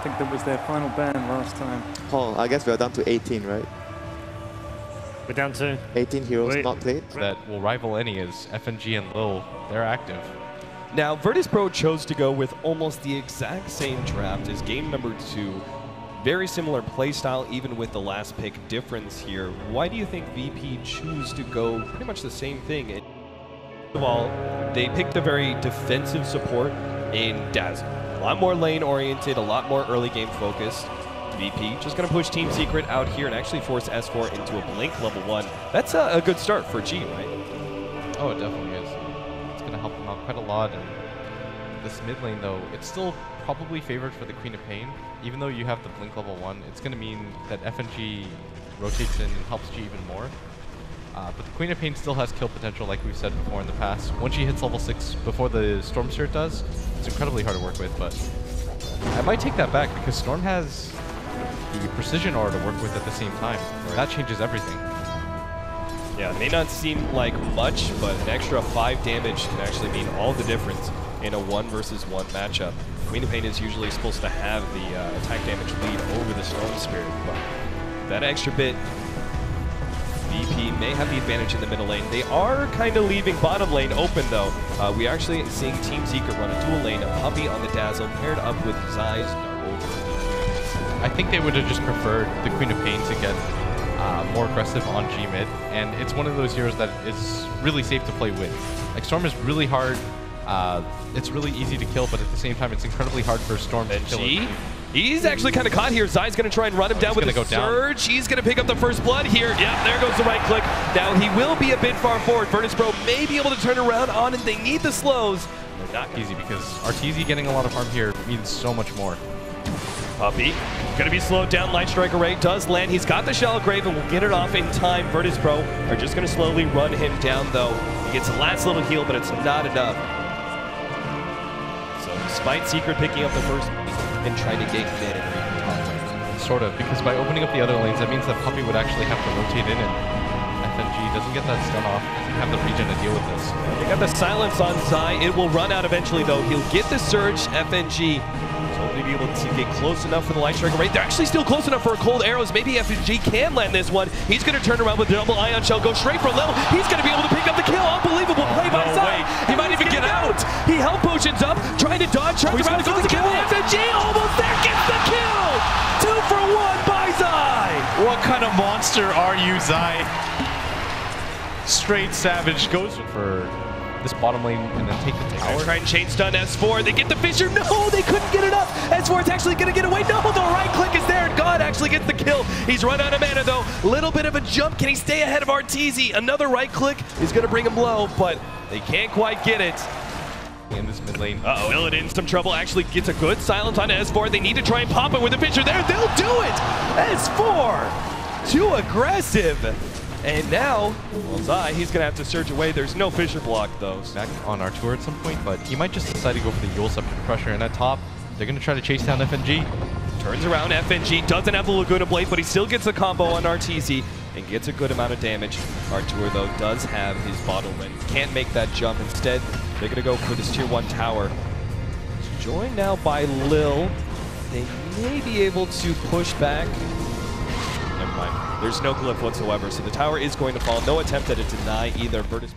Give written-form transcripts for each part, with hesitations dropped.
think that was their final ban last time. Oh, I guess we are down to 18, right? We're down to 18 heroes not played. That will rival any is FNG and Lil. They're active. Now, Virtus.pro chose to go with almost the exact same draft as game number 2. Very similar playstyle, even with the last pick difference here. Why do you think VP choose to go pretty much the same thing? First of all, they picked a very defensive support in Dazzle. A lot more lane-oriented, a lot more early game focused. VP just going to push Team Secret out here and actually force S4 into a Blink level 1. That's a good start for G, right? Oh, it definitely is. It's going to help them out quite a lot. And this mid lane, though, it's still probably favored for the Queen of Pain. Even though you have the Blink level 1, it's going to mean that FNG rotates in and helps G even more. But the Queen of Pain still has kill potential, like we've said before in the past. Once she hits level 6 before the Storm Spirit does, it's incredibly hard to work with. But I might take that back because Storm has the Precision Aura to work with at the same time. Right. That changes everything. Yeah, it may not seem like much, but an extra 5 damage can actually mean all the difference in a 1 versus 1 matchup. Queen of Pain is usually supposed to have the attack damage lead over the Storm Spirit, but that extra bit, VP may have the advantage in the middle lane. They are kind of leaving bottom lane open, though. We are actually seeing Team Secret run a dual lane, a Puppey on the Dazzle, paired up with Zai's over. I think they would have just preferred the Queen of Pain to get more aggressive on G mid, and it's one of those heroes that is really safe to play with. Like Storm is really hard. It's really easy to kill, but at the same time, it's incredibly hard for Storm to kill it. He's actually kind of caught here. Zai's going to try and run him down with a surge. He's going to pick up the first blood here. Yeah, there goes the right click. Now he will be a bit far forward. Virtus.pro may be able to turn around on, and they need the slows. They're not easy because RTZ getting a lot of harm here means so much more. Puppey going to be slowed down. Light Strike Array does land. He's got the Shallow Grave and will get it off in time. Virtus.pro are just going to slowly run him down, though. He gets the last little heal, but it's not enough. So despite Secret picking up the first and trying to get mid and top lane. Sort of, because by opening up the other lanes, that means that Puppey would actually have to rotate in, and FNG doesn't get that stun off, doesn't have the regen to deal with this. They got the silence on Zai. It will run out eventually, though. He'll get the surge. FNG hopefully be able to get close enough for the Light Strike Array. They're actually still close enough for a Cold Arrows. Maybe FNG can land this one. He's going to turn around with the double Ion Shell, go straight for Lil. He's going to be able to pick up the kill. Unbelievable play by Zai. He might even get out. He health potions up, trying to dodge, turns around, goes to kill FNG. Almost there, gets the kill. 2 for 1 by Zai. What kind of monster are you, Zai? Straight savage goes for this bottom lane and then take the tower. Try and chain stun S4. They get the Fissure. No, they couldn't get it up. S4 is actually going to get away. No, the right click is there, and God actually gets the kill. He's run out of mana, though. Little bit of a jump. Can he stay ahead of RTZ? Another right click is going to bring him low, but they can't quite get it. In this mid lane. Uh-oh, Illidan in some trouble. Actually gets a good silence on S4. They need to try and pop it with a Fissure there. They'll do it. S4, too aggressive. And now, well, Zai, he's going to have to surge away. There's no Fissure block, though. Back on our tour at some point, but he might just decide to go for the Yule Scepter pressure. And at top, they're going to try to chase down FNG. Turns around, FNG doesn't have the Laguna Blade, but he still gets a combo on RTZ and gets a good amount of damage. Artur, though, does have his bottle win. Can't make that jump. Instead, they're going to go for this tier 1 tower. Joined now by Lil. They may be able to push back. Never mind. There's no glyph whatsoever, so the tower is going to fall. No attempt at a deny either. Virtus.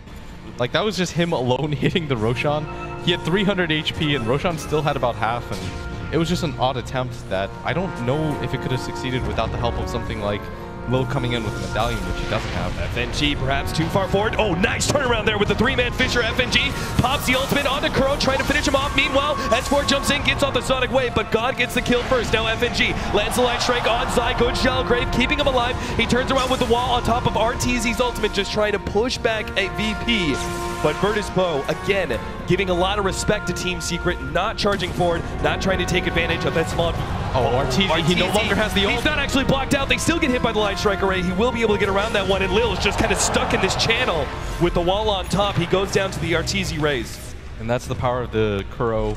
Like, that was just him alone hitting the Roshan. He had 300 HP, and Roshan still had about half, and it was just an odd attempt that I don't know if it could have succeeded without the help of something like Lil coming in with a medallion, which he doesn't have. FNG perhaps too far forward. Oh, nice turnaround there with the 3-man Fissure. FNG pops the ultimate onto Kuro, trying to finish him off. Meanwhile, S4 jumps in, gets off the Sonic Wave, but God gets the kill first. Now FNG lands the Light Strike on Zai. Good Shallow Grave, keeping him alive. He turns around with the wall on top of RTZ's ultimate, just trying to push back a VP. But Virtus.pro, again, giving a lot of respect to Team Secret, not charging forward, not trying to take advantage of that small... Oh, RTZ, he no longer has the ult. He's not actually blocked out. They still get hit by the Light Strike Array. He will be able to get around that one, and Lil is just kind of stuck in this channel with the wall on top. He goes down to the RTZ raise. And that's the power of the Kuro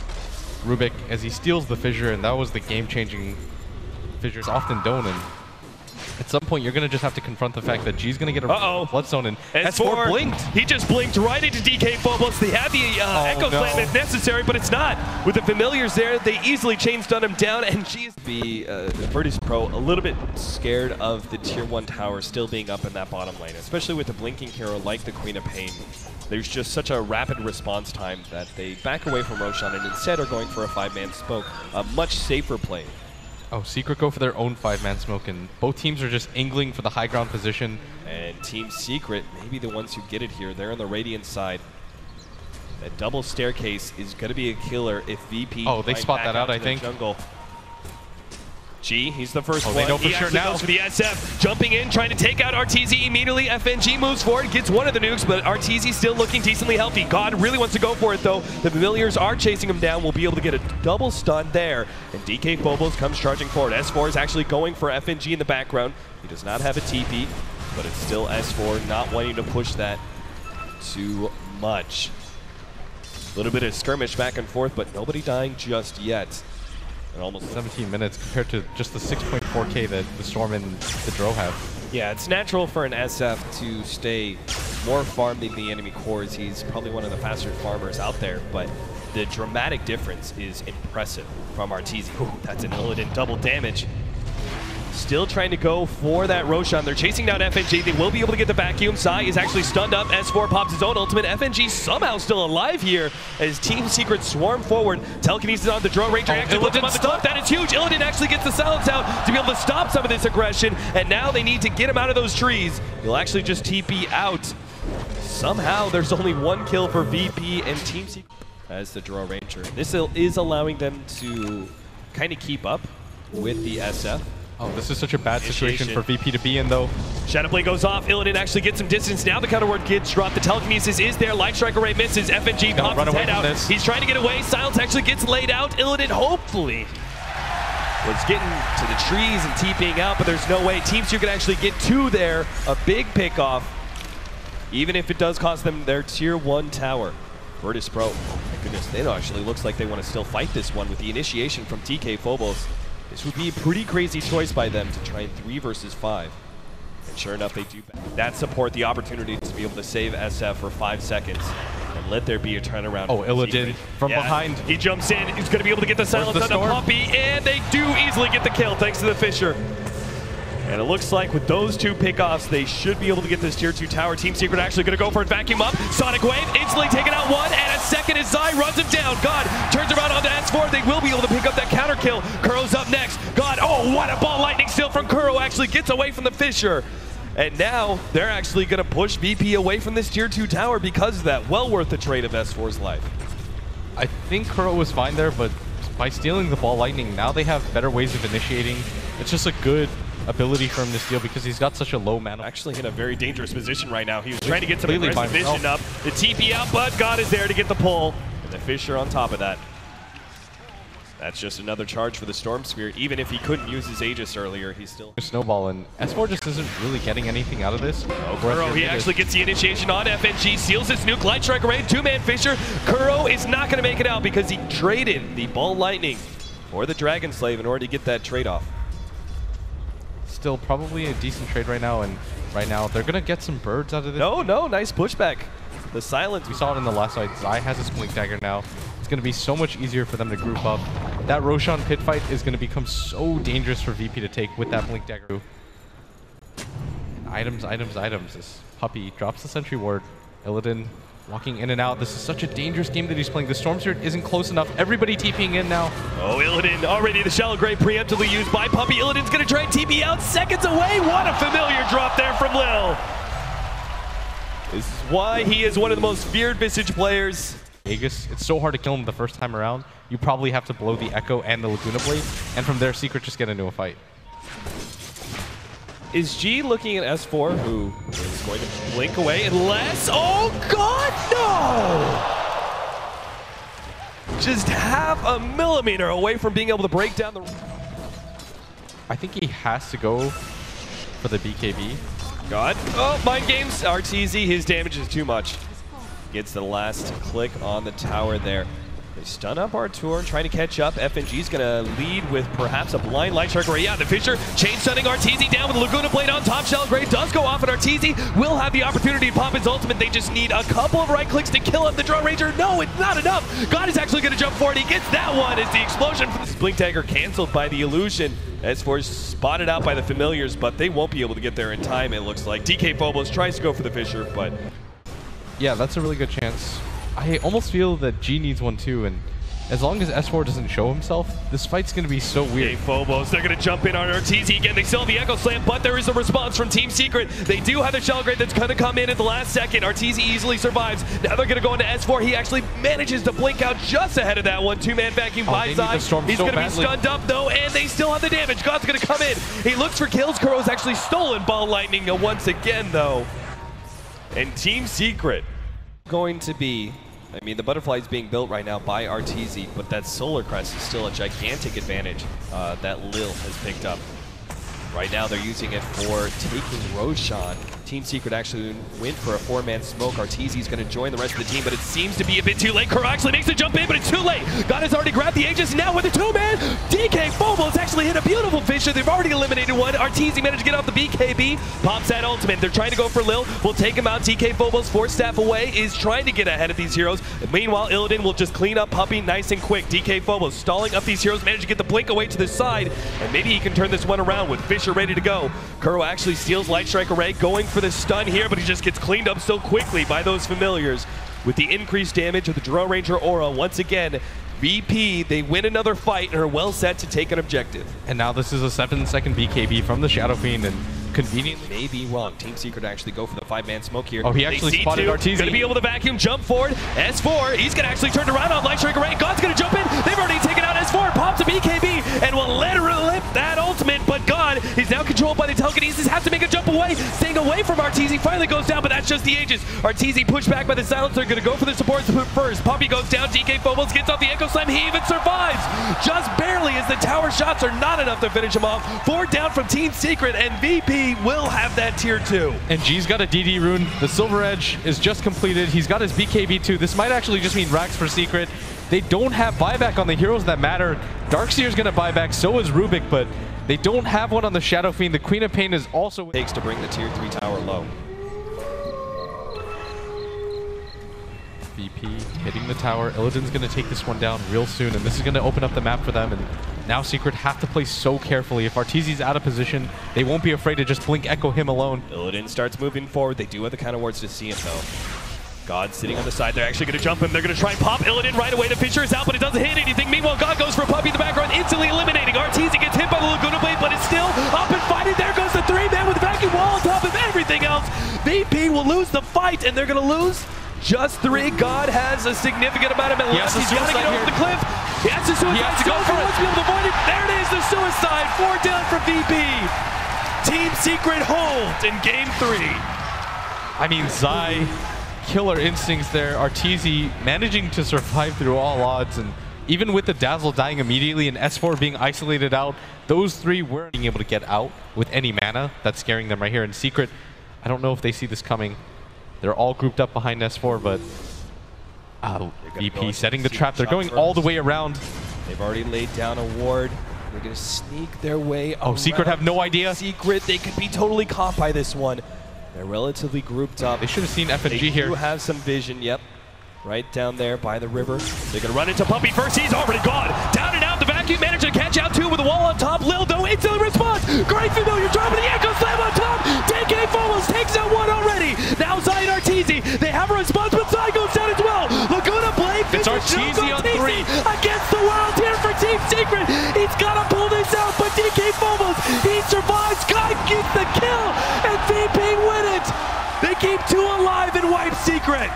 Rubik as he steals the Fissure, and that was the game-changing Fissures often don't. And At some point, you're going to just have to confront the fact that G's going to get a Bloodstone, and S4 blinked. He just blinked right into DK Phobos. They had the Echo Slam if necessary, but it's not. With the familiars there, they easily chain stun him down, and G's the Virtus Pro a little bit scared of the Tier 1 tower still being up in that bottom lane, especially with the blinking hero like the Queen of Pain. There's just such a rapid response time that they back away from Roshan and instead are going for a 5-man smoke, a much safer play. Oh, Secret go for their own 5-man smoke, and both teams are just angling for the high ground position. And Team Secret, maybe the ones who get it here. They're on the Radiant side. That double staircase is going to be a killer if VP. Oh, they spot that out, I think. Jungle. G, he's the first one. They know for he sure now. Goes for the SF, jumping in, trying to take out RTZ immediately. FNG moves forward, gets one of the nukes, but RTZ still looking decently healthy. God really wants to go for it, though. The familiars are chasing him down. We'll be able to get a double stun there. And DK Phobos comes charging forward. S4 is actually going for FNG in the background. He does not have a TP, but it's still S4 not wanting to push that too much. A little bit of skirmish back and forth, but nobody dying just yet. And almost 17 minutes compared to just the 6.4k that the Storm and the Dro have. Yeah, it's natural for an SF to stay more farmed than the enemy cores. He's probably one of the faster farmers out there, but the dramatic difference is impressive from RTZ. Ooh, that's an Illidan double damage. Still trying to go for that Roshan. They're chasing down FNG. They will be able to get the vacuum. Sai is actually stunned up. S4 pops his own ultimate. FNG somehow still alive here as Team Secret swarm forward. Telekinesis on the Drone Ranger. Actually puts him on the top. That is huge. Illidan actually gets the silence out to be able to stop some of this aggression. And now they need to get him out of those trees. He'll actually just TP out. Somehow there's only one kill for VP and Team Secret as the Drone Ranger. This is allowing them to kind of keep up with the SF. Oh, this is such a bad situation for VP to be in, though. Shadowblade goes off. Illidan actually gets some distance. Now the counter ward gets dropped. The telekinesis is there. Light Strike Array misses. FNG pops his head out. He's trying to get away. Silence actually gets laid out. Illidan hopefully was getting to the trees and TPing out, but there's no way. Team Secret can actually get two there. A big pick off, even if it does cost them their Tier 1 tower. Virtus Pro, my goodness, they actually looks like they want to still fight this one with the initiation from DK Phobos. This would be a pretty crazy choice by them to try and 3 versus 5. And sure enough, they do that support the opportunity to be able to save SF for 5 seconds and let there be a turnaround. Oh, Illidan from behind. He jumps in. He's going to be able to get the silence on the Puppy, and they do easily get the kill thanks to the Fisher. And it looks like with those two pickoffs, they should be able to get this Tier 2 tower. Team Secret actually going to go for it. Vacuum up. Sonic Wave instantly taking out one, and a second as Zai runs him down. God turns around onto S4. They will be able to pick up that counter kill. Kuro's up next. God, oh, what a ball lightning steal from Kuro. Actually gets away from the Fisher. And now they're actually going to push VP away from this Tier 2 tower because of that. Well worth the trade of S4's life. I think Kuro was fine there, but by stealing the ball lightning, now they have better ways of initiating. It's just a good ability for him to steal because he's got such a low mana. Actually in a very dangerous position right now. He was trying to get some aggressive vision up. The TP out, but God is there to get the pull. And the Fisher on top of that. That's just another charge for the Storm Spirit. Even if he couldn't use his Aegis earlier, he's still... Snowball, and S4 just isn't really getting anything out of this. Oh, Kuro, he actually gets the initiation on FNG, seals his nuke, Light Strike Array, 2-man Fisher. Kuro is not going to make it out because he traded the Ball Lightning for the Dragon Slave in order to get that trade-off. Still probably a decent trade right now, and right now they're gonna get some birds out of this. No, nice pushback. The silence. We saw it in the last fight. Zai has his Blink Dagger now. It's gonna be so much easier for them to group up. That Roshan pit fight is gonna become so dangerous for VP to take with that Blink Dagger. Items. This Puppy drops the Sentry Ward. Illidan walking in and out. This is such a dangerous game that he's playing. The Storm Spirit isn't close enough. Everybody TPing in now. Oh, Illidan already the Shallow Grave preemptively used by Puppy. Illidan's going to try and TP out. Seconds away. What a familiar drop there from Lil. This is why he is one of the most feared Visage players. Aegis, it's so hard to kill him the first time around. You probably have to blow the Echo and the Laguna Blade, and from there, Secret just get into a fight. Is G looking at S4, who is going to blink away unless... Oh, God, no! Just half a millimeter away from being able to break down the... I think he has to go for the BKB. God. Oh, Mind Games. RTZ, his damage is too much. Gets the last click on the tower there. They stun up Artur, trying to catch up. FNG's gonna lead with perhaps a blind Light Shark Array. Yeah, the Fisher chain stunning Arteezy down with the Laguna Blade on top. Shell Grade does go off, and Arteezy will have the opportunity to pop his ultimate. They just need a couple of right clicks to kill up the Drone Ranger. No, it's not enough. God is actually gonna jump forward. He gets that one as the explosion from this Blink Dagger canceled by the illusion. S4 is spotted out by the familiars, but they won't be able to get there in time, it looks like. DK Phobos tries to go for the Fisher, but... Yeah, that's a really good chance. I almost feel that G needs one too, and as long as S4 doesn't show himself, this fight's going to be so weird. Hey, Phobos, they're going to jump in on Arteezy again. They still have the Echo Slam, but there is a response from Team Secret. They do have the Shell Grade that's going to come in at the last second. Arteezy easily survives. Now they're going to go into S4. He actually manages to blink out just ahead of that one. Two-man vacuum by side. He's going to be stunned up, though, and they still have the damage. God's going to come in. He looks for kills. Kuro's actually stolen Ball Lightning once again, though. And Team Secret going to be... I mean, the butterfly is being built right now by Arteezy, but that Solar Crest is still a gigantic advantage that Lil has picked up. Right now, they're using it for taking Roshan. Team Secret actually went for a four-man smoke. Arteezy's going to join the rest of the team, but it seems to be a bit too late. Kuro actually makes the jump in, but it's too late. God has already grabbed the Aegis. Now with the two-man, DK Phobos actually hit a beautiful Fisher. They've already eliminated one. Arteezy managed to get off the BKB. Pops that ultimate. They're trying to go for Lil. We'll take him out. DK Phobos, Force Staff away, is trying to get ahead of these heroes. Meanwhile, Illidan will just clean up Puppey nice and quick. DK Phobos stalling up these heroes, managed to get the blink away to the side, and maybe he can turn this one around with Fisher ready to go. Kuro actually steals Light Strike Array, going for the stun here, but he just gets cleaned up so quickly by those familiars. With the increased damage of the Drone Ranger Aura, once again, VP, they win another fight and are well set to take an objective. And now this is a 7-second BKB from the Shadow Fiend, and conveniently... May be wrong. Team Secret actually go for the 5-man smoke here. Oh, he actually spotted Arteezy. Going to be able to vacuum, jump forward. S4, he's going to actually turn around on Light Strike Array. God's going to jump in. They've already taken out S4, pops a BKB, and will literally lift that ultimate, but God is now controlled by the telekinesis, has to make a jump away, staying away from Arteezy, finally goes down, but that's just the Aegis. Arteezy pushed back by the silencer, going to go for the support first. Puppey goes down, DK Phobos gets off the Echo Slam, he even survives, just barely, as the tower shots are not enough to finish him off. 4 down from Team Secret, and VP will have that tier 2. And G's got a DD rune, the Silver Edge is just completed, he's got his BKB too. This might actually just mean racks for Secret. They don't have buyback on the heroes that matter. Darkseer's gonna buy back, so is Rubik, but they don't have one on the Shadow Fiend. The Queen of Pain is also... Takes to bring the tier 3 tower low. VP hitting the tower. Illidan's gonna take this one down real soon, and this is gonna open up the map for them, and now Secret have to play so carefully. If Arteezy's out of position, they won't be afraid to just blink echo him alone. Illidan starts moving forward. They do have the counter wards to see him though. God sitting on the side. They're actually going to jump him. They're going to try and pop Illidan right away. The Fisher is out, but it doesn't hit anything. Meanwhile, God goes for a Puppey in the background, instantly eliminating. Arteezy gets hit by the Laguna Blade, but it's still up and fighting. There goes the 3-man with the vacuum wall on top of everything else. VP will lose the fight, and they're going to lose just 3. God has a significant amount of mana left. He's got to get over the cliff. He has to suicide. He has to go for it. Be able to avoid it. There it is, the suicide. 4 down from VP. Team Secret holds in game 3. I mean, Zai... killer instincts there. Arteezy managing to survive through all odds, and even with the Dazzle dying immediately and S4 being isolated out, those 3 weren't being able to get out with any mana. That's scaring them right here. In Secret, I don't know if they see this coming. They're all grouped up behind S4, but VP setting the trap. They're going all the way around. They've already laid down a ward. They're going to sneak their way around. Secret have no idea. Secret, they could be totally caught by this one. They're relatively grouped up. They should have seen FNG here. They do have some vision, yep. Right down there by the river. They're going to run into Puppey first. He's already gone. Down and out. The vacuum managed to catch out 2 with the wall on top. Lil, though, instantly response. Great familiar dropping the Echo Slam on top. DK Phobos takes out 1 already. Now Zai and Arteezy. They have a response, but Zai goes down as well. Laguna Blade. It's Arteezy on 3. Against the world here for Team Secret. He's got to pull this out, but DK Phobos, he survives. Guy gets the kill, and VP win it. They keep 2 alive and wipe Secret.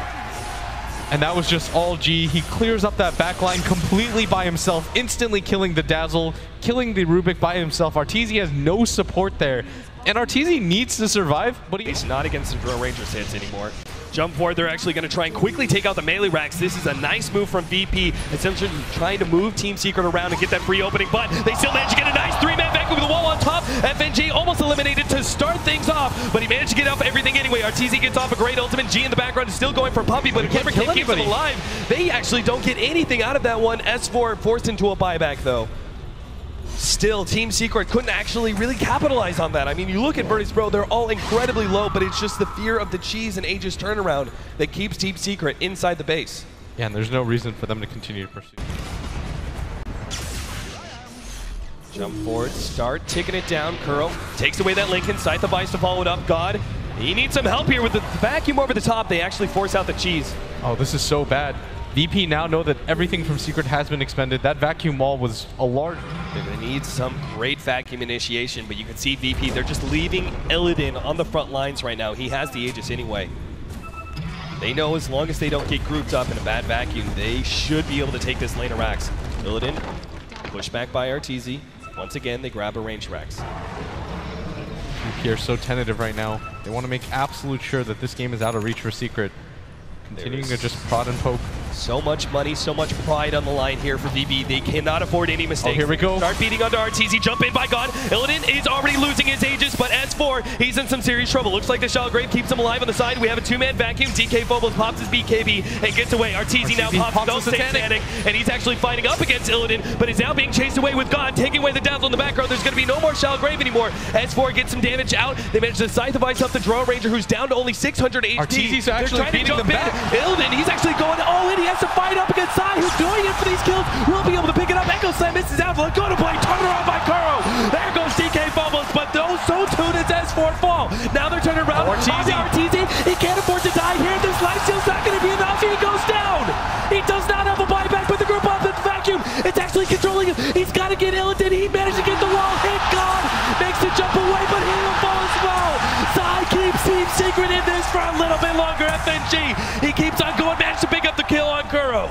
And that was just all G. He clears up that backline completely by himself, instantly killing the Dazzle, killing the Rubik by himself. Arteezy has no support there. And Arteezy needs to survive, but he's not against the Drone Ranger's hits anymore. Jump forward, they're actually going to try and quickly take out the melee racks. This is a nice move from VP, essentially trying to move Team Secret around and get that free opening, but they still manage to get a nice 3-man back exactly with the wall on top. FNG almost eliminated to start things off, but he managed to get off everything anyway. RTZ gets off a great ultimate. G in the background is still going for Puppy, but Camera King keeps him alive. They actually don't get anything out of that one. S4 forced into a buyback though. Still, Team Secret couldn't actually really capitalize on that. I mean, you look at Virtus Pro, they're all incredibly low, but it's just the fear of the cheese and Aegis turnaround that keeps Team Secret inside the base. Yeah, and there's no reason for them to continue to pursue. Jump forward, start, ticking it down. Kuro takes away that Lincoln, Scythe of Ice to follow it up. God, he needs some help here with the vacuum over the top. They actually force out the cheese. Oh, this is so bad. VP now know that everything from Secret has been expended. That vacuum wall was a large... They're going to need some great vacuum initiation, but you can see VP, they're just leaving Illidan on the front lines right now. He has the Aegis anyway. They know as long as they don't get grouped up in a bad vacuum, they should be able to take this lane of Rax. Illidan, pushed back by RTZ. Once again, they grab a range Rax. VP are so tentative right now. They want to make absolute sure that this game is out of reach for Secret. Continuing to just prod and poke. So much money, so much pride on the line here for VP. They cannot afford any mistakes. Oh, here we go. Start beating onto RTZ, jump in by God. Illidan is already losing his Aegis, but S4, he's in some serious trouble. Looks like the Shellgrave keeps him alive on the side. We have a two-man vacuum. DK Phobos pops his BKB and gets away. RTZ now pops his Satanic, and he's actually fighting up against Illidan, but is now being chased away with God, taking away the Dazzle in the background. There's going to be no more Shellgrave anymore. S4 gets some damage out. They manage to Scythe of Ice up the Drone Ranger, who's down to only 600 HP. RTZ's actually beating them back. Illidan, he's actually going all in. He has to fight up against Sai, who's doing it for these kills. Will be able to pick it up. Echo Slam misses out. Let go to play. Turn around by Kuro. There goes DK Phobos, but those so tuned as S4 fall. Now they're turning around. RTZ, he can't afford to die here. This life steal's not going to be enough. He goes down. He does not have a buyback with the group up in the vacuum. It's actually controlling him. He's got to get Illidan. He managed to get the wall. Hit God. Makes the jump away, but he will fall as well. Sai keeps Team Secret in this for a little bit longer. FNG, he keeps on going. Managed to pick up the kill on Kuro.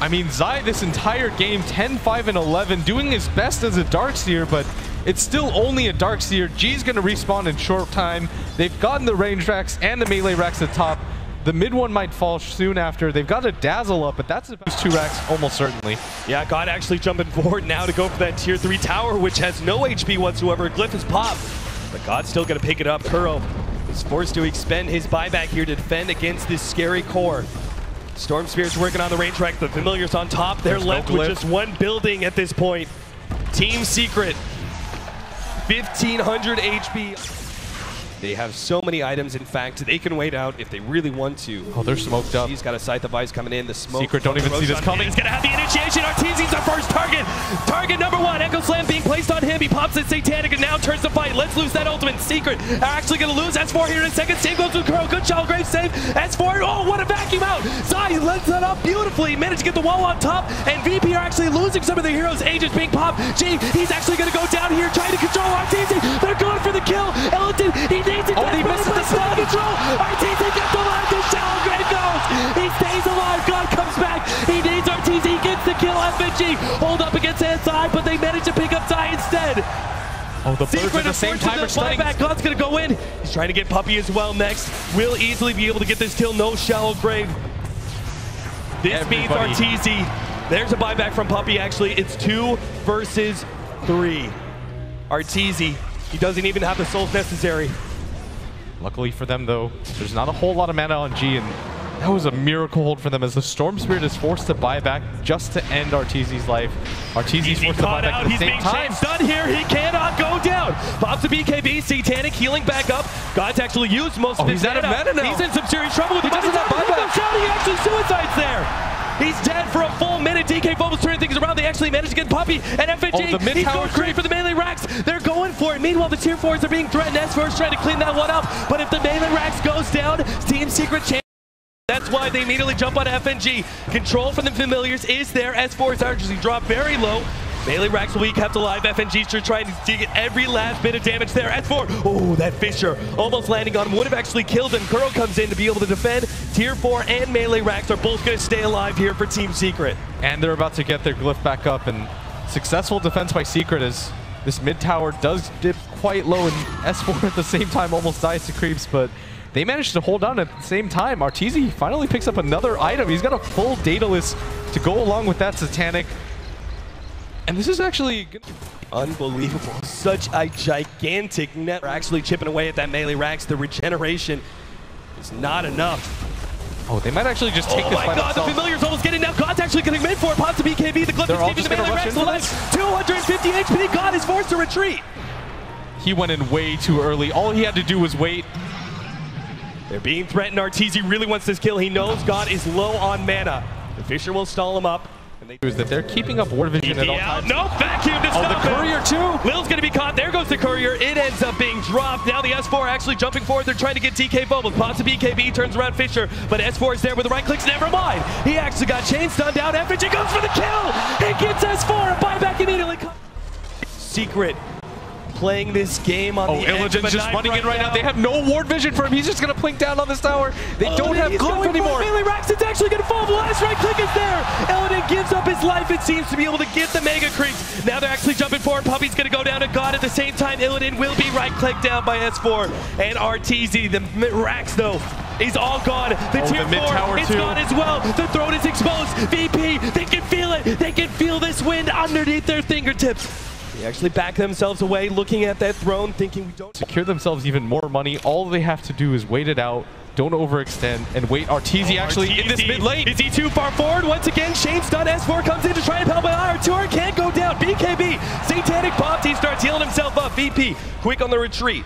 I mean, Zai this entire game, 10, 5, and 11, doing his best as a Darkseer, but it's still only a Darkseer. G's going to respawn in short time. They've gotten the range racks and the melee racks at the top. The mid one might fall soon after. They've got a Dazzle up, but that's about 2 racks almost certainly. Yeah, God actually jumping forward now to go for that tier 3 tower, which has no HP whatsoever. Glyph is popped, but God's still going to pick it up. Kuro is forced to expend his buyback here to defend against this scary core. Storm Spirit's working on the range rack. The Familiar's on top. They're left with just one building at this point. Team Secret, 1,500 HP. They have so many items. In fact, they can wait out if they really want to. Oh, they're smoked up. He's got a Scythe of Ice coming in. The smoke. Secret don't even see this coming. He's going to have the initiation. RTZ's our first target. Target number 1. Echo Slam being placed on him. He pops his Satanic and now turns the fight. Let's lose that ultimate. Secret are actually going to lose. S4 here in a second. Same goes with Kuro. Good Shellgrave save. S4. Oh, what a vacuum out. Zai lets that up beautifully. Managed to get the wall on top. And VP are actually losing some of their heroes. Aegis being popped. G, he's actually going to go down here trying to control RTZ. They're going for the kill. Illidan, he needs it. Oh, he misses the stun. Control. RTZ gets alive. The Shellgrave goes. He stays alive. God comes back. He needs RTZ. He gets the kill. FNG hold up against SI, but they manage to pick up Zai instead. Oh, the birds at the same time are stunning. God's going to go in. He's trying to get Puppy as well next. Will easily be able to get this kill. No Shellgrave. This means RTZ. There's a buyback from Puppy, actually. It's 2 versus 3. RTZ, he doesn't even have the souls necessary. Luckily for them, though, there's not a whole lot of mana on G, and that was a miracle hold for them as the Storm Spirit is forced to buy back just to end RTZ's life. RTZ's forced to buy back at the same time. He's done here. He cannot go down. Pops the BKB. Satanic healing back up. God's actually used most of his mana. He's out of mana now. He's in some serious trouble with the doesn't have buyback. He actually suicides there. He's dead for a full minute. DK Phobos turning things around. They actually managed to get Puppy and FNG. He's going straight for the melee racks. They're going for it. Meanwhile, the tier 4s are being threatened. S4's trying to clean that one up. But if the melee racks goes down, Team Secret chance. That's why they immediately jump on FNG. Control from the Familiars is there. S4's actually dropped very low. Melee racks will be kept alive. FNG's trying to get every last bit of damage there. S4, oh, that Fisher almost landing on him. Would have actually killed him. Kuro comes in to be able to defend. Tier 4 and melee racks are both going to stay alive here for Team Secret. And they're about to get their glyph back up, and successful defense by Secret as this mid tower does dip quite low, and S4 at the same time almost dies to creeps, but they managed to hold on at the same time. RTZ finally picks up another item. He's got a full Daedalus to go along with that Satanic. And this is actually good. Unbelievable. Such a gigantic net. We're actually chipping away at that melee racks. The regeneration is not enough. Oh, they might actually just take this fight. Oh my god, the Familiar's almost getting down. God's actually getting mid for it. Pops to BKB. The Glyph is keeping the melee racks alive. 250 HP. God is forced to retreat. He went in way too early. All he had to do was wait. They're being threatened. Arteezy really wants this kill. He knows God is low on mana. The Fisher will stall him up. Is that they're keeping up ward vision at all times. No, vacuum to stop the Courier too. Lil's going to be caught. There goes the Courier. It ends up being dropped. Now the S4 actually jumping forward. They're trying to get TK Bubbles. Pops to BKB, turns around Fisher, but S4 is there with the right clicks. Never mind. He actually got chain stunned down. FNG goes for the kill. He gets S4. A buyback immediately. Secret playing this game on the edge of a Illidan's just knife running in right now. They have no ward vision for him. He's just going to plink down on this tower. They don't have Glyph anymore. Melee racks, it's actually going to fall. The last right click is there. Illidan gives up his life, it seems, to be able to get the Mega Creeps. Now they're actually jumping forward. Puppy's going to go down to God. At the same time, Illidan will be right clicked down by S4 and Arteezy. The racks, though, is all gone. The tier 4 is gone as well. The throne is exposed. VP, they can feel it. They can feel this wind underneath their fingertips. They actually back themselves away, looking at that throne, thinking we don't secure themselves even more money. All they have to do is wait it out, don't overextend, and wait. Arteezy actually in this mid lane. Is he too far forward? Once again, Shane stun. S4 comes in to try and help out. R2 can't go down. BKB, Satanic pops. He starts healing himself up. VP, quick on the retreat.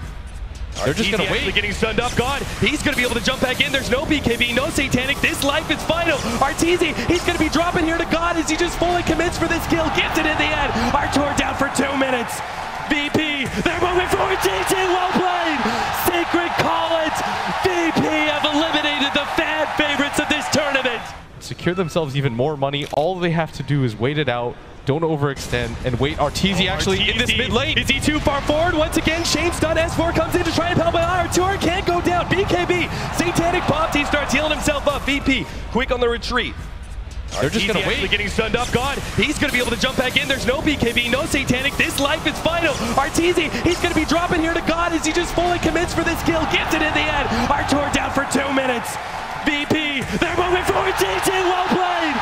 They're just going to wait. Getting stunned up. God, he's going to be able to jump back in. There's no BKB, no Satanic. This life is final. Arteezy, he's going to be dropping here to God as he just fully commits for this kill. Gets it in the end. Artur down for 2 minutes. VP, they're moving forward. TT, well played. Sacred College. VP have eliminated the fan favorites of this tournament. Secure themselves even more money. All they have to do is wait it out, don't overextend, and wait. Arteezy actually in this mid lane. Is he too far forward? Once again, Shane stun. S4 comes in to try and help out. R2 can't go down. BKB, Satanic pops. He starts healing himself up. VP, quick on the retreat. They're just going to wait. Getting stunned up. God, he's going to be able to jump back in. There's no BKB, no Satanic. This life is final. Arteezy, he's going to be dropping here to God as he just fully commits for this kill. Gets it in the end. Artur down for 2 minutes. VP, they're moving forward. TT, well played.